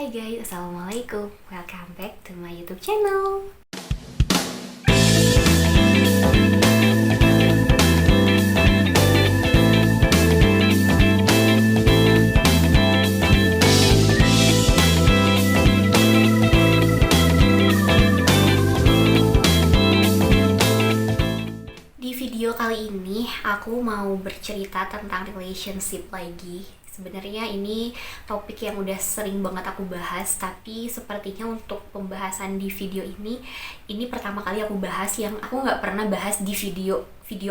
Hai guys, Assalamualaikum. Welcome back to my YouTube channel. Di video kali ini aku mau bercerita tentang relationship lagi. Sebenarnya ini topik yang udah sering banget aku bahas, tapi sepertinya untuk pembahasan di video ini pertama kali aku bahas yang aku nggak pernah bahas di video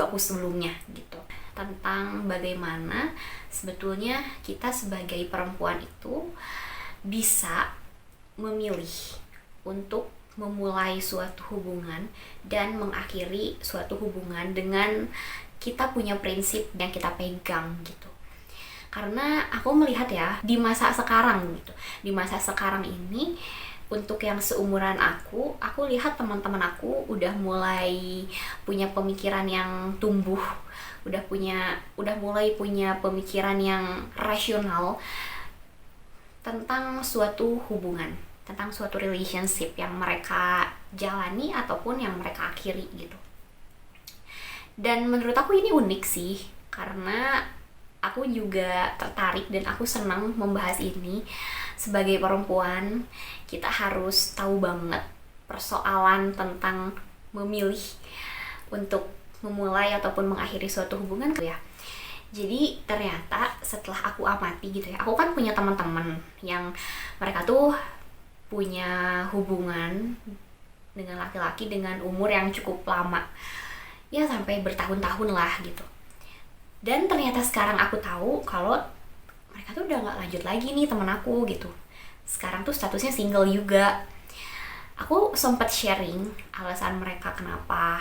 aku sebelumnya gitu. Tentang bagaimana sebetulnya kita sebagai perempuan itu bisa memilih untuk memulai suatu hubungan dan mengakhiri suatu hubungan dengan kita punya prinsip yang kita pegang gitu. Karena aku melihat ya di masa sekarang gitu, di masa sekarang ini untuk yang seumuran aku lihat teman-teman aku udah mulai punya pemikiran yang tumbuh, udah mulai punya pemikiran yang rasional tentang suatu hubungan, tentang suatu relationship yang mereka jalani ataupun yang mereka akhiri gitu. Dan menurut aku ini unik sih, karena aku juga tertarik dan aku senang membahas ini. Sebagai perempuan, kita harus tahu banget persoalan tentang memilih untuk memulai ataupun mengakhiri suatu hubungan ya. Jadi ternyata setelah aku amati gitu ya, aku kan punya teman-teman yang mereka tuh punya hubungan dengan laki-laki dengan umur yang cukup lama, ya sampai bertahun-tahun lah gitu. Dan ternyata sekarang aku tahu kalau mereka tuh udah gak lanjut lagi nih, temen aku gitu. Sekarang tuh statusnya single juga. Aku sempat sharing alasan mereka kenapa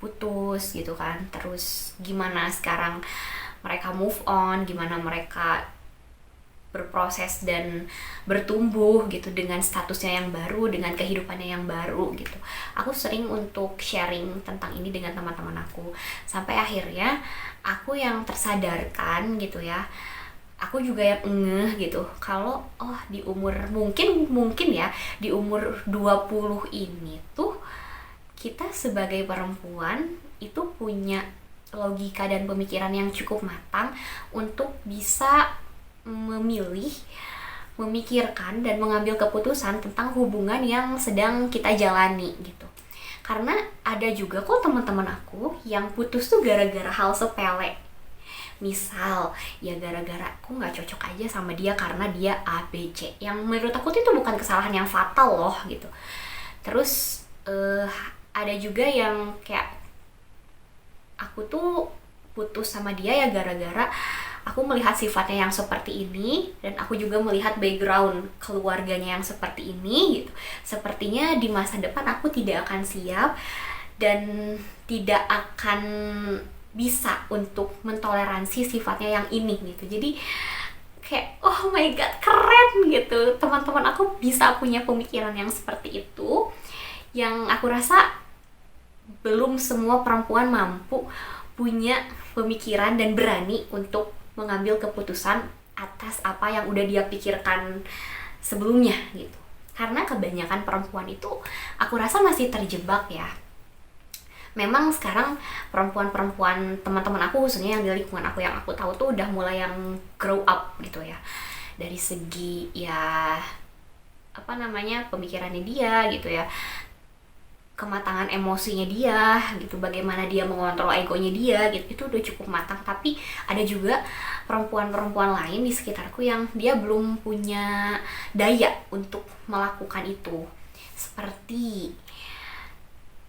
putus gitu kan. Terus gimana sekarang mereka move on, gimana mereka berproses dan bertumbuh gitu dengan statusnya yang baru, dengan kehidupannya yang baru gitu. Aku sering untuk sharing tentang ini dengan teman-teman aku, sampai akhirnya aku yang tersadarkan gitu ya. Aku juga yang ngeh gitu kalau di umur mungkin ya di umur 20 ini tuh kita sebagai perempuan itu punya logika dan pemikiran yang cukup matang untuk bisa memilih, memikirkan dan mengambil keputusan tentang hubungan yang sedang kita jalani gitu. Karena ada juga kok teman-teman aku yang putus tuh gara-gara hal sepele. Misal, ya gara-gara aku nggak cocok aja sama dia karena dia A, B, C. Yang menurut aku tuh itu bukan kesalahan yang fatal loh gitu. Terus ada juga yang kayak aku tuh putus sama dia ya gara-gara aku melihat sifatnya yang seperti ini, dan aku juga melihat background keluarganya yang seperti ini gitu. Sepertinya di masa depan aku tidak akan siap dan tidak akan bisa untuk mentoleransi sifatnya yang ini gitu. Jadi kayak oh my god, keren gitu. Teman-teman aku bisa punya pemikiran yang seperti itu, yang aku rasa belum semua perempuan mampu punya pemikiran dan berani untuk mengambil keputusan atas apa yang udah dia pikirkan sebelumnya gitu. Karena kebanyakan perempuan itu aku rasa masih terjebak ya. Memang sekarang perempuan-perempuan teman-teman aku, khususnya yang di lingkungan aku yang aku tahu tuh udah mulai yang grow up gitu ya. Dari segi ya pemikirannya dia gitu ya, kematangan emosinya dia gitu, bagaimana dia mengontrol egonya dia gitu, itu udah cukup matang. Tapi ada juga perempuan-perempuan lain di sekitarku yang dia belum punya daya untuk melakukan itu. Seperti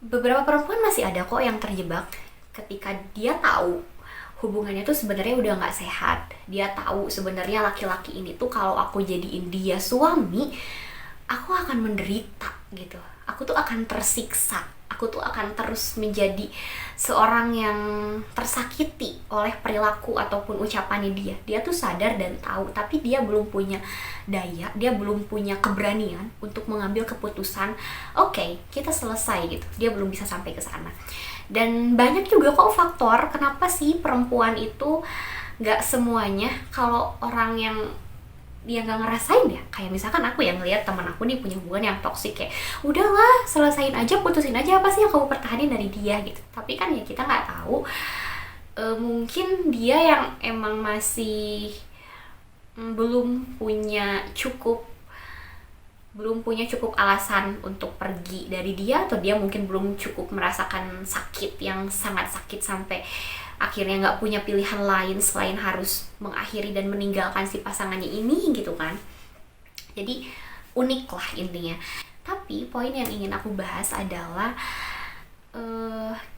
beberapa perempuan masih ada kok yang terjebak ketika dia tahu hubungannya tuh sebenarnya udah nggak sehat. Dia tahu sebenarnya laki-laki ini tuh kalau aku jadiin dia suami, aku akan menderita gitu. Aku tuh akan tersiksa, aku tuh akan terus menjadi seorang yang tersakiti oleh perilaku ataupun ucapannya dia. Dia tuh sadar dan tahu, tapi dia belum punya daya, dia belum punya keberanian untuk mengambil keputusan, oke, kita selesai gitu. Dia belum bisa sampai ke sana. Dan banyak juga kok faktor kenapa sih perempuan itu gak semuanya kalau orang yang dia nggak ngerasain ya. Kayak misalkan aku yang ngeliat teman aku nih punya hubungan yang toksik, kayak udahlah selesain aja, putusin aja, apa sih yang kamu pertahanin dari dia gitu. Tapi kan ya kita nggak tahu, mungkin dia yang emang masih belum punya cukup alasan untuk pergi dari dia, atau dia mungkin belum cukup merasakan sakit yang sangat sakit sampai akhirnya nggak punya pilihan lain selain harus mengakhiri dan meninggalkan si pasangannya ini gitu kan. Jadi unik lah intinya. Tapi poin yang ingin aku bahas adalah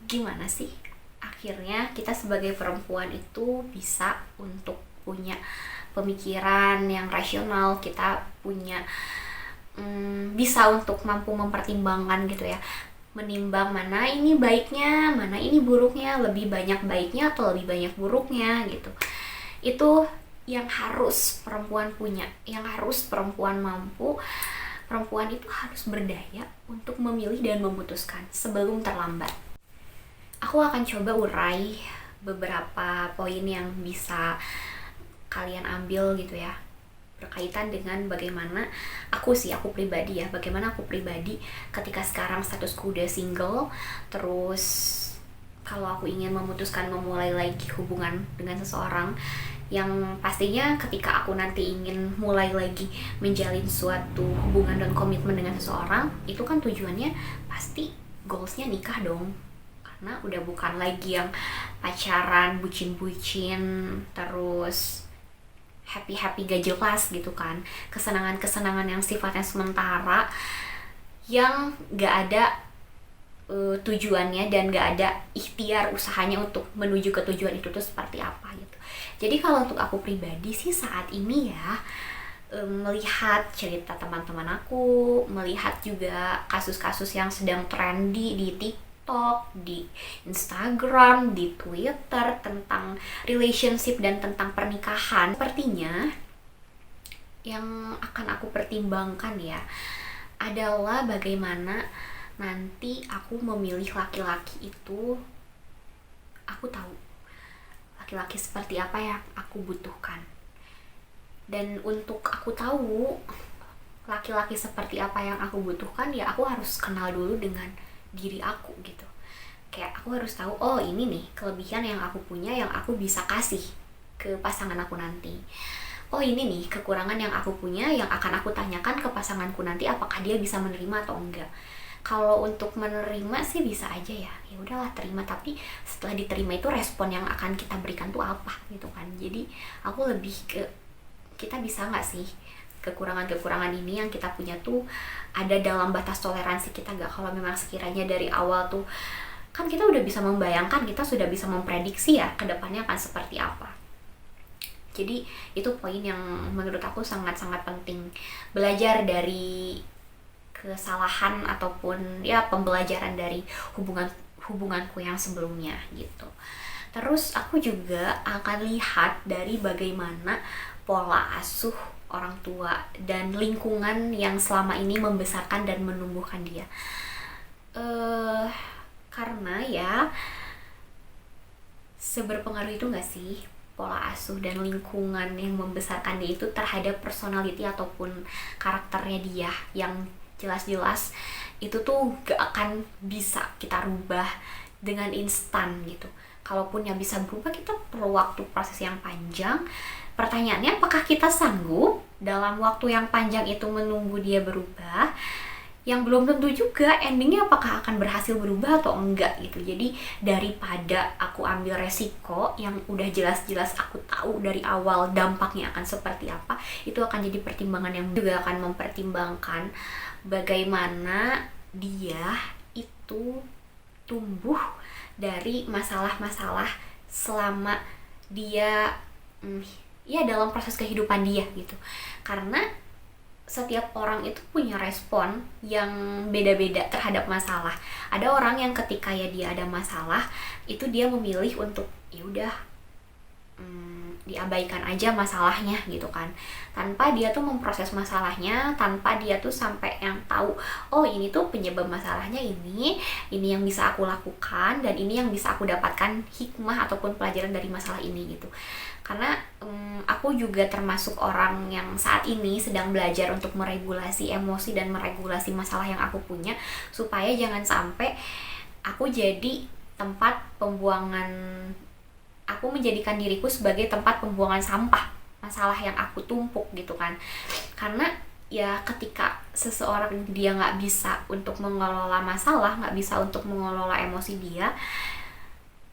gimana sih akhirnya kita sebagai perempuan itu bisa untuk punya pemikiran yang rasional, kita punya bisa untuk mampu mempertimbangkan gitu ya, menimbang mana ini baiknya, mana ini buruknya, lebih banyak baiknya atau lebih banyak buruknya gitu. Itu yang harus perempuan punya, yang harus perempuan mampu. Perempuan itu harus berdaya untuk memilih dan memutuskan sebelum terlambat. Aku akan coba urai beberapa poin yang bisa kalian ambil gitu ya, berkaitan dengan bagaimana aku pribadi ya, bagaimana aku pribadi ketika sekarang statusku udah single, terus kalau aku ingin memutuskan memulai lagi hubungan dengan seseorang, yang pastinya ketika aku nanti ingin mulai lagi menjalin suatu hubungan dan komitmen dengan seseorang, itu kan tujuannya pasti goalsnya nikah dong, karena udah bukan lagi yang pacaran, bucin-bucin, terus happy gak jelas gitu kan, kesenangan-kesenangan yang sifatnya sementara, yang gak ada tujuannya dan gak ada ikhtiar usahanya untuk menuju ke tujuan itu tuh seperti apa gitu. Jadi kalau untuk aku pribadi sih saat ini ya, melihat cerita teman-teman aku, melihat juga kasus-kasus yang sedang trendy di TikTok, di Instagram, di Twitter tentang relationship dan tentang pernikahan, sepertinya yang akan aku pertimbangkan ya adalah bagaimana nanti aku memilih laki-laki itu. Aku tahu laki-laki seperti apa yang aku butuhkan, dan untuk aku tahu laki-laki seperti apa yang aku butuhkan ya aku harus kenal dulu dengan diri aku gitu. Kayak aku harus tahu, oh ini nih kelebihan yang aku punya yang aku bisa kasih ke pasangan aku nanti. Oh ini nih kekurangan yang aku punya yang akan aku tanyakan ke pasanganku nanti, apakah dia bisa menerima atau enggak. Kalau untuk menerima sih bisa aja ya udahlah terima, tapi setelah diterima itu respon yang akan kita berikan tuh apa gitu kan. Jadi aku lebih ke kita bisa nggak sih kekurangan-kekurangan ini yang kita punya tuh ada dalam batas toleransi kita nggak. Kalau memang sekiranya dari awal tuh kan kita udah bisa membayangkan, kita sudah bisa memprediksi ya kedepannya akan seperti apa. Jadi itu poin yang menurut aku sangat-sangat penting, belajar dari kesalahan ataupun ya pembelajaran dari hubunganku yang sebelumnya gitu. Terus aku juga akan lihat dari bagaimana pola asuh orang tua dan lingkungan yang selama ini membesarkan dan menumbuhkan dia. Karena ya seberpengaruh itu gak sih pola asuh dan lingkungan yang membesarkan dia itu terhadap personality ataupun karakternya dia, yang jelas-jelas itu tuh gak akan bisa kita rubah dengan instan gitu. Kalaupun yang bisa berubah, kita perlu waktu proses yang panjang. Pertanyaannya, apakah kita sanggup dalam waktu yang panjang itu menunggu dia berubah? Yang belum tentu juga endingnya apakah akan berhasil berubah atau enggak gitu. Jadi daripada aku ambil resiko yang udah jelas-jelas aku tahu dari awal dampaknya akan seperti apa, itu akan jadi pertimbangan yang juga akan mempertimbangkan bagaimana dia itu tumbuh dari masalah-masalah selama dia ya dalam proses kehidupan dia gitu. Karena setiap orang itu punya respon yang beda-beda terhadap masalah. Ada orang yang ketika ya dia ada masalah, itu dia memilih untuk ya udah diabaikan aja masalahnya gitu kan, tanpa dia tuh memproses masalahnya, tanpa dia tuh sampai yang tahu, oh ini tuh penyebab masalahnya ini yang bisa aku lakukan, dan ini yang bisa aku dapatkan hikmah ataupun pelajaran dari masalah ini gitu. Karena aku juga termasuk orang yang saat ini sedang belajar untuk meregulasi emosi dan meregulasi masalah yang aku punya, supaya jangan sampai aku jadi tempat pembuangan, aku menjadikan diriku sebagai tempat pembuangan sampah masalah yang aku tumpuk gitu kan. Karena ya ketika seseorang dia nggak bisa untuk mengelola masalah, nggak bisa untuk mengelola emosi dia,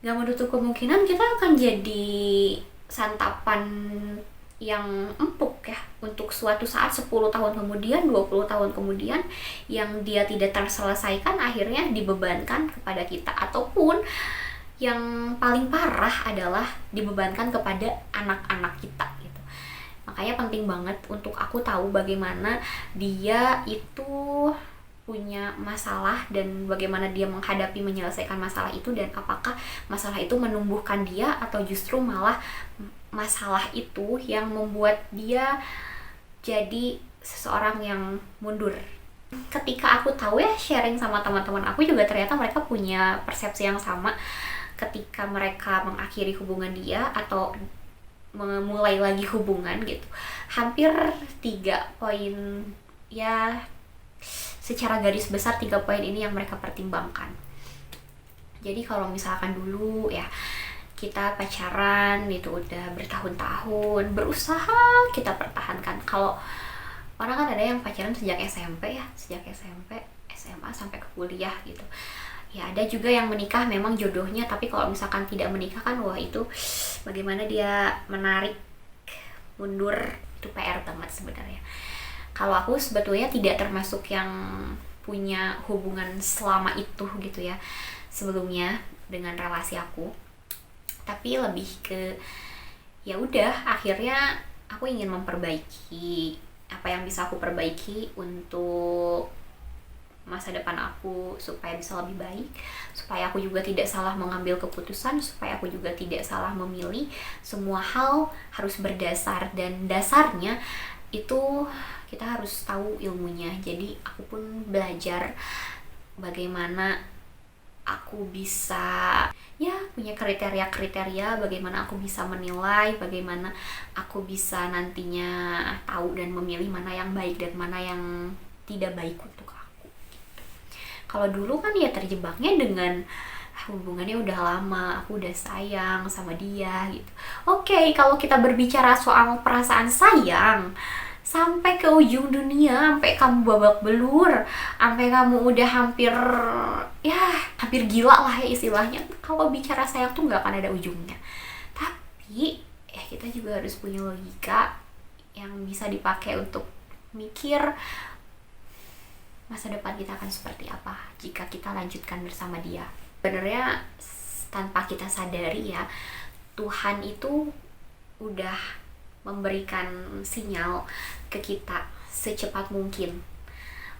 nggak menutup kemungkinan kita akan jadi santapan yang empuk ya untuk suatu saat 10 tahun kemudian, 20 tahun kemudian, yang dia tidak terselesaikan akhirnya dibebankan kepada kita, ataupun yang paling parah adalah dibebankan kepada anak-anak kita gitu. Makanya penting banget untuk aku tahu bagaimana dia itu punya masalah dan bagaimana dia menghadapi menyelesaikan masalah itu, dan apakah masalah itu menumbuhkan dia atau justru malah masalah itu yang membuat dia jadi seseorang yang mundur. Ketika aku tahu ya, sharing sama teman-teman aku juga, ternyata mereka punya persepsi yang sama ketika mereka mengakhiri hubungan dia atau memulai lagi hubungan gitu. Hampir 3 poin ya, secara garis besar 3 poin ini yang mereka pertimbangkan. Jadi kalau misalkan dulu ya kita pacaran itu udah bertahun-tahun, berusaha kita pertahankan. Kalau orang kan ada yang pacaran sejak SMP ya, sejak SMP, SMA sampai ke kuliah gitu. Ya ada juga yang menikah memang jodohnya, tapi kalau misalkan tidak menikah kan wah itu bagaimana dia menarik mundur, itu PR banget sebenarnya. Kalau aku sebetulnya tidak termasuk yang punya hubungan selama itu gitu ya sebelumnya dengan relasi aku, tapi lebih ke ya udah akhirnya aku ingin memperbaiki apa yang bisa aku perbaiki untuk masa depan aku supaya bisa lebih baik, supaya aku juga tidak salah mengambil keputusan, supaya aku juga tidak salah memilih. Semua hal harus berdasar, dan dasarnya itu kita harus tahu ilmunya. Jadi aku pun belajar bagaimana aku bisa ya punya kriteria-kriteria, bagaimana aku bisa menilai, bagaimana aku bisa nantinya tahu dan memilih mana yang baik dan mana yang tidak baik untuk aku. Kalau dulu kan ya terjebaknya dengan hubungannya udah lama, aku udah sayang sama dia gitu. Oke, kalau kita berbicara soal perasaan sayang, sampai ke ujung dunia, sampai kamu babak belur, sampai kamu udah hampir gila lah ya istilahnya. Kalau bicara sayang tuh nggak akan ada ujungnya. Tapi ya kita juga harus punya logika yang bisa dipakai untuk mikir masa depan kita akan seperti apa jika kita lanjutkan bersama dia. Sebenarnya tanpa kita sadari ya, Tuhan itu udah memberikan sinyal ke kita secepat mungkin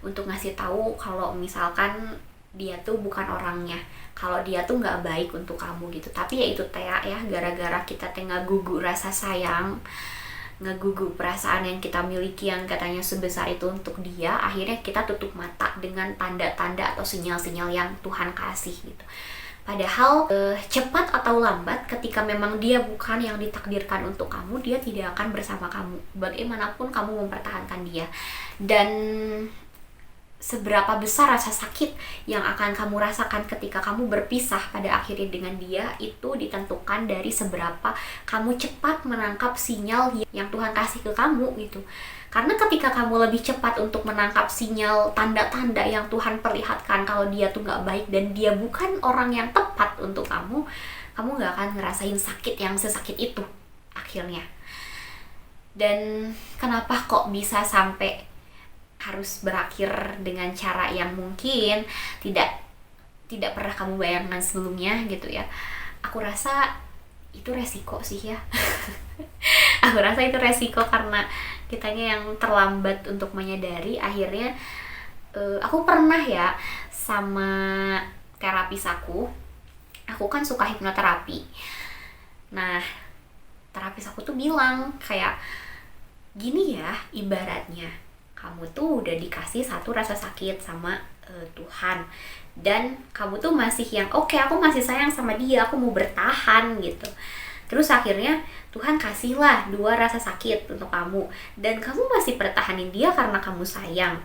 untuk ngasih tahu kalau misalkan dia tuh bukan orangnya, kalau dia tuh nggak baik untuk kamu gitu. Tapi ya itu ya gara-gara kita ngagugu rasa sayang, ngagugu perasaan yang kita miliki yang katanya sebesar itu untuk dia, akhirnya kita tutup mata dengan tanda-tanda atau sinyal-sinyal yang Tuhan kasih gitu. Padahal cepat atau lambat ketika memang dia bukan yang ditakdirkan untuk kamu, dia tidak akan bersama kamu bagaimanapun kamu mempertahankan dia. Dan seberapa besar rasa sakit yang akan kamu rasakan ketika kamu berpisah pada akhirnya dengan dia, itu ditentukan dari seberapa kamu cepat menangkap sinyal yang Tuhan kasih ke kamu gitu. Karena ketika kamu lebih cepat untuk menangkap sinyal tanda-tanda yang Tuhan perlihatkan kalau dia tuh gak baik dan dia bukan orang yang tepat untuk kamu, kamu gak akan ngerasain sakit yang sesakit itu akhirnya. Dan kenapa kok bisa sampai harus berakhir dengan cara yang mungkin tidak pernah kamu bayangkan sebelumnya gitu ya. Aku rasa itu resiko sih ya. Aku rasa itu resiko karena kitanya yang terlambat untuk menyadari. Akhirnya aku pernah ya sama terapis aku kan suka hipnoterapi. Nah terapis aku tuh bilang kayak gini ya, ibaratnya kamu tuh udah dikasih satu rasa sakit sama Tuhan, dan kamu tuh masih yang oke, aku masih sayang sama dia, aku mau bertahan gitu. Terus akhirnya Tuhan kasihlah 2 rasa sakit untuk kamu, dan kamu masih pertahanin dia karena kamu sayang.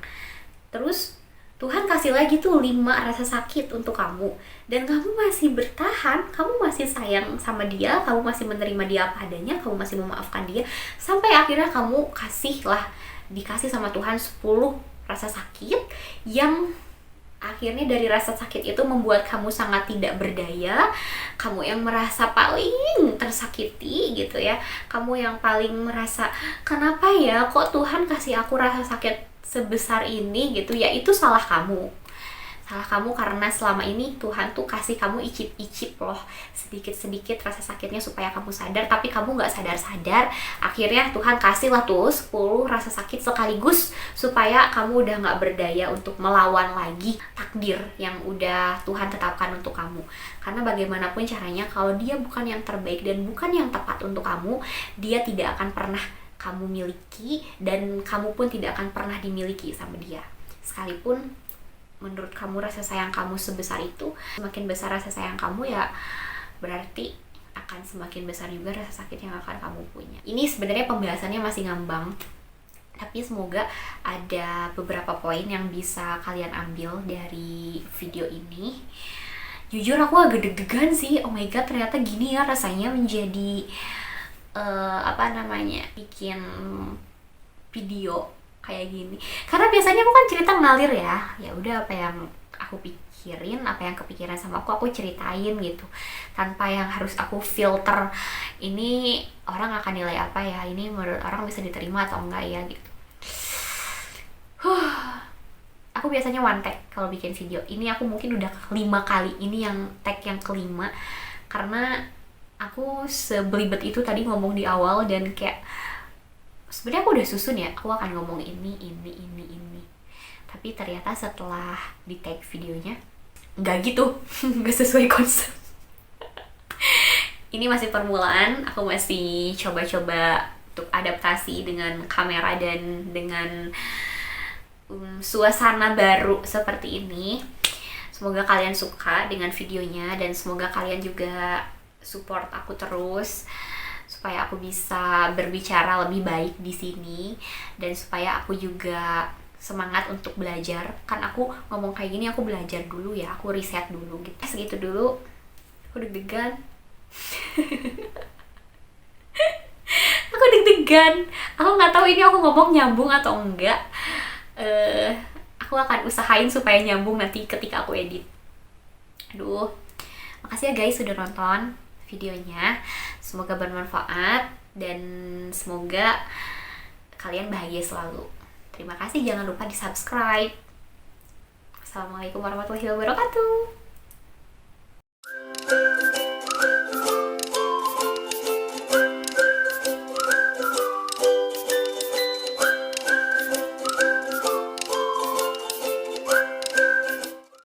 Terus Tuhan kasih lagi tuh 5 rasa sakit untuk kamu, dan kamu masih bertahan, kamu masih sayang sama dia, kamu masih menerima dia apa adanya, kamu masih memaafkan dia, sampai akhirnya kamu dikasih sama Tuhan 10 rasa sakit yang akhirnya dari rasa sakit itu membuat kamu sangat tidak berdaya, kamu yang merasa paling tersakiti gitu ya, kamu yang paling merasa kenapa ya kok Tuhan kasih aku rasa sakit sebesar ini gitu ya. Itu salah kamu karena selama ini Tuhan tuh kasih kamu icip-icip loh, sedikit-sedikit rasa sakitnya supaya kamu sadar, tapi kamu gak sadar-sadar. Akhirnya Tuhan kasih lah tuh 10 rasa sakit sekaligus supaya kamu udah gak berdaya untuk melawan lagi takdir yang udah Tuhan tetapkan untuk kamu. Karena bagaimanapun caranya, kalau dia bukan yang terbaik dan bukan yang tepat untuk kamu, dia tidak akan pernah kamu miliki, dan kamu pun tidak akan pernah dimiliki sama dia. Sekalipun menurut kamu rasa sayang kamu sebesar itu, semakin besar rasa sayang kamu ya berarti akan semakin besar juga rasa sakit yang akan kamu punya. Ini sebenarnya pembahasannya masih ngambang, tapi semoga ada beberapa poin yang bisa kalian ambil dari video ini. Jujur aku agak deg-degan sih, oh my god ternyata gini ya rasanya menjadi bikin video kayak gini. Karena biasanya aku kan cerita ngalir ya udah apa yang aku pikirin, apa yang kepikiran sama aku ceritain gitu, tanpa yang harus aku filter ini orang akan nilai apa ya, ini menurut orang bisa diterima atau enggak ya gitu. Aku biasanya one take kalau bikin video. Ini aku mungkin udah 5 kali, ini yang take yang kelima, karena aku sebelibet itu tadi ngomong di awal, dan kayak sebenarnya aku udah susun ya, aku akan ngomong ini. Tapi ternyata setelah di take videonya nggak gitu, nggak sesuai konsep. Ini masih permulaan, aku masih coba-coba untuk adaptasi dengan kamera dan dengan suasana baru seperti ini. Semoga kalian suka dengan videonya, dan semoga kalian juga support aku terus supaya aku bisa berbicara lebih baik di sini, dan supaya aku juga semangat untuk belajar. Kan aku ngomong kayak gini aku belajar dulu ya, aku riset dulu gitu. Segitu dulu, aku deg-degan. Aku deg-degan, aku nggak tahu ini aku ngomong nyambung atau enggak. Aku akan usahain supaya nyambung nanti ketika aku edit. Aduh, makasih ya guys sudah nonton videonya. Semoga bermanfaat dan semoga kalian bahagia selalu. Terima kasih, jangan lupa di subscribe. Assalamualaikum warahmatullahi wabarakatuh.